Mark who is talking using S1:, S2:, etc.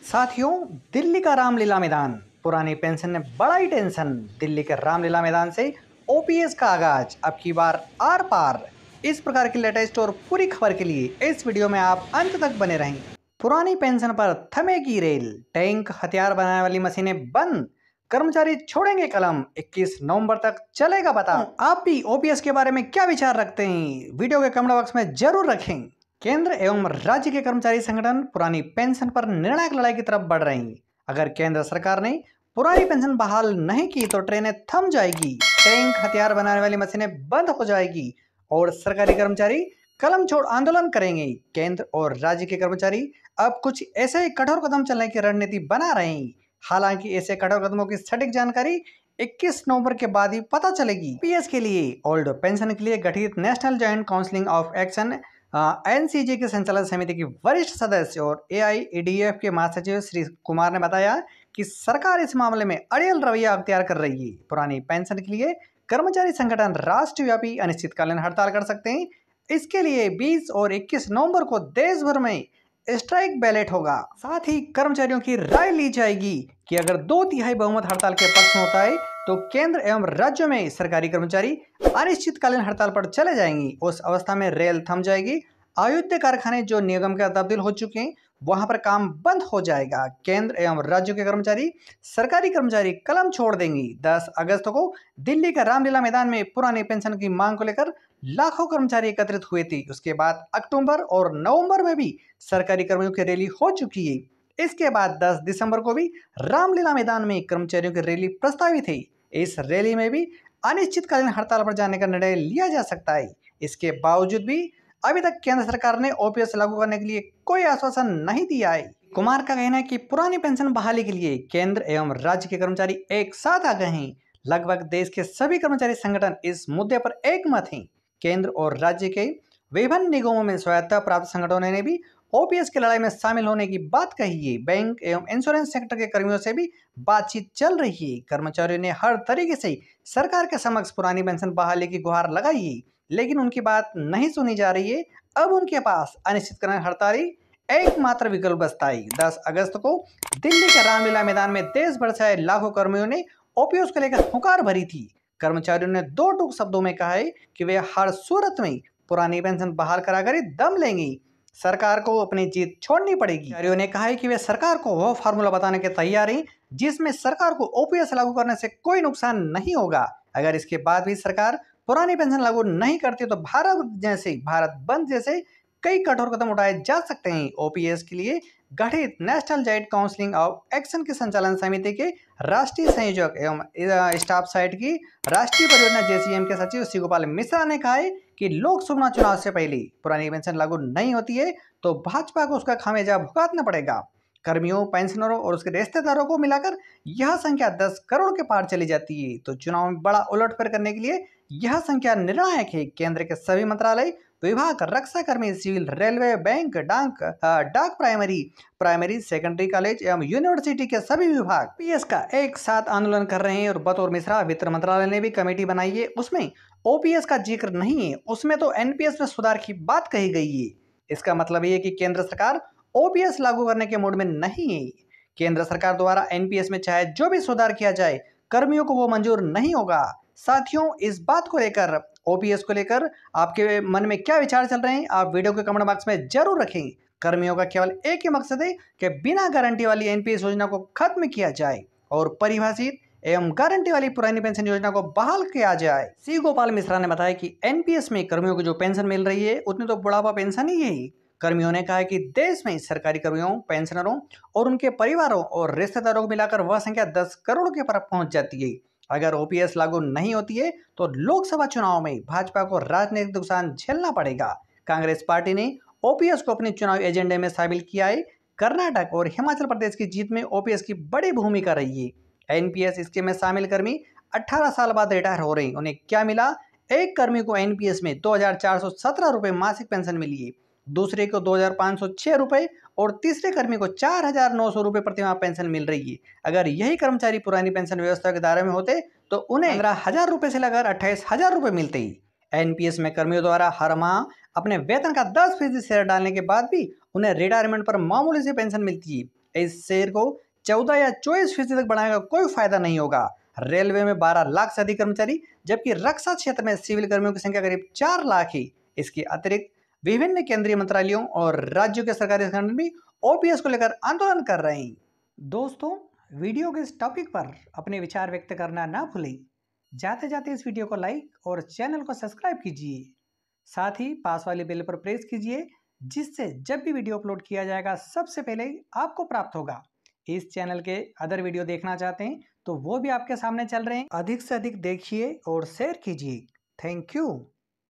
S1: साथियों, दिल्ली का रामलीला मैदान, पुरानी पेंशन ने बड़ा ही टेंशन। दिल्ली के रामलीला मैदान से ओपीएस का आगाज, अब की बार आर पार। इस प्रकार की लेटेस्ट और पूरी खबर के लिए इस वीडियो में आप अंत तक बने रहें। पुरानी पेंशन पर थमेगी रेल, टैंक हथियार बनाने वाली मशीनें बंद, कर्मचारी छोड़ेंगे कलम, 21 नवंबर तक चलेगा बता। आप भी ओपीएस के बारे में क्या विचार रखते हैं, वीडियो के कमेंट बॉक्स में जरूर रखें। केंद्र एवं राज्य के कर्मचारी संगठन पुरानी पेंशन पर निर्णायक लड़ाई की तरफ बढ़ रही हैं। अगर केंद्र सरकार ने पुरानी पेंशन बहाल नहीं की तो ट्रेनें थम जाएगी, टैंक हथियार बनाने वाली मशीनें बंद हो जाएगी और सरकारी कर्मचारी कलम छोड़ आंदोलन करेंगे। केंद्र और राज्य के कर्मचारी अब कुछ ऐसे ही कठोर कदम चलने की रणनीति बना रहे हैं। हालांकि ऐसे कठोर कदमों की सटीक जानकारी 21 नवंबर के बाद ही पता चलेगी। पीएस के लिए ओल्ड पेंशन के लिए गठित national joint council of action NCJ के संचालन समिति के वरिष्ठ सदस्य और एआईएडीएफ के महासचिव श्री कुमार ने बताया कि सरकार इस मामले में अड़ियल रवैया अख्तियार कर रही है। पुरानी पेंशन के लिए कर्मचारी संगठन राष्ट्रव्यापी अनिश्चितकालीन हड़ताल कर सकते हैं। इसके लिए 20 और 21 नवंबर को देश भर में स्ट्राइक बैलेट होगा। साथ ही कर्मचारियों की राय ली जाएगी कि अगर 2/3 बहुमत हड़ताल के पक्ष में होता है तो केंद्र एवं राज्यों में सरकारी कर्मचारी अनिश्चितकालीन हड़ताल पर चले जाएंगी। उस अवस्था में रेल थम जाएगी। अयोध्या कारखाने जो निगम के तब्दील हो चुके हैं वहां पर काम बंद हो जाएगा। केंद्र एवं राज्यों के कर्मचारी, सरकारी कर्मचारी कलम छोड़ देंगे। 10 अगस्त को दिल्ली के रामलीला मैदान में पुरानी पेंशन की मांग को लेकर लाखों कर्मचारी एकत्रित हुए थे। उसके बाद अक्टूबर और नवंबर में भी सरकारी कर्मियों की रैली हो चुकी है। इसके बाद 10 दिसंबर को भी रामलीला मैदान में कर्मचारियों की रैली प्रस्तावित है। इस रैली में भी अनिश्चितकालीन हड़ताल पर जाने का निर्णय लिया जा सकता है। इसके बावजूद भी अभी तक केंद्र सरकार ने ओपीएस लागू करने के लिए कोई आश्वासन नहीं दिया है। कुमार का कहना है कि पुरानी पेंशन बहाली के लिए केंद्र एवं राज्य के कर्मचारी एक साथ आ गए हैं। लगभग देश के सभी कर्मचारी संगठन इस मुद्दे पर एकमत हैं। केंद्र और राज्य के विभिन्न निगमों में स्वायत्ता प्राप्त संगठनों ने भी ओपीएस की लड़ाई में शामिल होने की बात कही है। बैंक एवं इंश्योरेंस सेक्टर के कर्मियों से भी बातचीत चल रही है। कर्मचारियों ने हर तरीके से सरकार के समक्ष पुरानी पेंशन बहाली की गुहार लगाई है, लेकिन उनकी बात नहीं सुनी जा रही है। अब उनके पास अनिश्चितकालीन हड़ताल ही एकमात्र विकल्प बचता है। 10 अगस्त को दिल्ली के रामलीला मैदान में देश भर से आए लाखों कर्मियों ने ओपीएस को लेकर हुंकार भरी थी। कर्मचारियों ने 2 टूक शब्दों में कहा है कि वे हर सूरत में पुरानी पेंशन बहाल कराकर ही दम लेंगे। सरकार को अपनी जीत छोड़नी पड़ेगी। कर्मचारियों ने कहा है कि वे सरकार को वह फार्मूला बताने के तैयार हैं जिसमें सरकार को ओपीएस लागू करने से कोई नुकसान नहीं होगा। अगर इसके बाद भी सरकार पुरानी पेंशन लागू नहीं करती तो भारत बंद जैसे कई कठोर कदम उठाए जा सकते हैं। ओपीएस के लिए गठित national joint council of action के संचालन समिति के राष्ट्रीय संयोजक एवं स्टाफ साइट की राष्ट्रीय परियोजना जेसीएम के सचिव श्री गोपाल मिश्रा ने कहा है कि लोकसभा चुनाव से पहले पुरानी पेंशन लागू नहीं होती है तो भाजपा को उसका खामियाजा भुगतना पड़ेगा। कर्मियों, पेंशनरों और उसके रिश्तेदारों को मिलाकर यह संख्या 10 करोड़ के पार चली जाती है तो चुनाव में बड़ा उलटफेर करने के लिए यह संख्या निर्णायक है। केंद्र के सभी मंत्रालय, विभाग, रक्षा कर्मी, सिविल, रेलवे, बैंक, डाक, प्राइमरी सेकेंडरी कॉलेज एवं यूनिवर्सिटी के सभी विभाग पीएस का एक साथ आंदोलन कर रहे हैं। और बतौर मिश्रा वित्त मंत्रालय ने भी कमेटी बनाई है, उसमें ओपीएस का जिक्र नहीं है, उसमें तो एनपीएस में सुधार की बात कही गई है। इसका मतलब ये है कि केंद्र सरकार ओपीएस लागू करने के मूड में नहीं है। केंद्र सरकार द्वारा एनपीएस में चाहे जो भी सुधार किया जाए, कर्मियों को वो मंजूर नहीं होगा। साथियों, इस बात को लेकर, ओपीएस को लेकर आपके मन में क्या विचार चल रहे हैं, आप वीडियो के कमेंट बॉक्स में जरूर रखें। कर्मियों का केवल एक ही मकसद है कि बिना गारंटी वाली एनपीएस योजना को खत्म किया जाए और परिभाषित एवं गारंटी वाली पुरानी पेंशन योजना को बहाल किया जाए। सी गोपाल मिश्रा ने बताया कि एनपीएस में कर्मियों को जो पेंशन मिल रही है उतनी तो बुढ़ापा पेंशन ही है। कर्मियों ने कहा कि देश में सरकारी कर्मियों, पेंशनरों और उनके परिवारों और रिश्तेदारों को मिलाकर वह संख्या 10 करोड़ के पार पहुंच जाती है। अगर ओपीएस लागू नहीं होती है तो लोकसभा चुनाव में भाजपा को राजनीतिक नुकसान झेलना पड़ेगा। कांग्रेस पार्टी ने ओपीएस को अपने चुनावी एजेंडे में शामिल किया है। कर्नाटक और हिमाचल प्रदेश की जीत में ओपीएस की बड़ी भूमिका रही है। एनपीएस स्कीम में शामिल कर्मी 18 साल बाद रिटायर हो रहे हैं। उन्हें क्या मिला? एक कर्मी को एनपीएस में 2417 रुपये मासिक पेंशन मिली है, दूसरे को 2506 रुपये और तीसरे कर्मी को 4900 रुपये प्रतिमाह पेंशन मिल रही है। अगर यही कर्मचारी पुरानी पेंशन व्यवस्था के दायरे में होते तो उन्हें 15,000 रुपये से लगाकर 28,000 रुपये मिलते ही। एनपीएस में कर्मियों द्वारा हर माह अपने वेतन का 10% शेयर डालने के बाद भी उन्हें रिटायरमेंट पर मामूली सी पेंशन मिलती है। इस शेयर को 14 या 24% तक बढ़ाने का कोई फायदा नहीं होगा। रेलवे में 12 लाख से अधिक कर्मचारी, जबकि रक्षा क्षेत्र में सिविल कर्मियों की संख्या करीब 4 लाख ही। इसके अतिरिक्त विभिन्न केंद्रीय मंत्रालयों और राज्यों के सरकारी संगठन भी ओपीएस को लेकर आंदोलन कर रहे हैं। दोस्तों, वीडियो के इस टॉपिक पर अपने विचार व्यक्त करना ना भूलें। जाते जाते इस वीडियो को लाइक और चैनल को सब्सक्राइब कीजिए। साथ ही पास वाले बेल पर प्रेस कीजिए, जिससे जब भी वीडियो अपलोड किया जाएगा सबसे पहले आपको प्राप्त होगा। इस चैनल के अदर वीडियो देखना चाहते हैं तो वो भी आपके सामने चल रहे हैं। अधिक से अधिक देखिए और शेयर कीजिए। Thank you.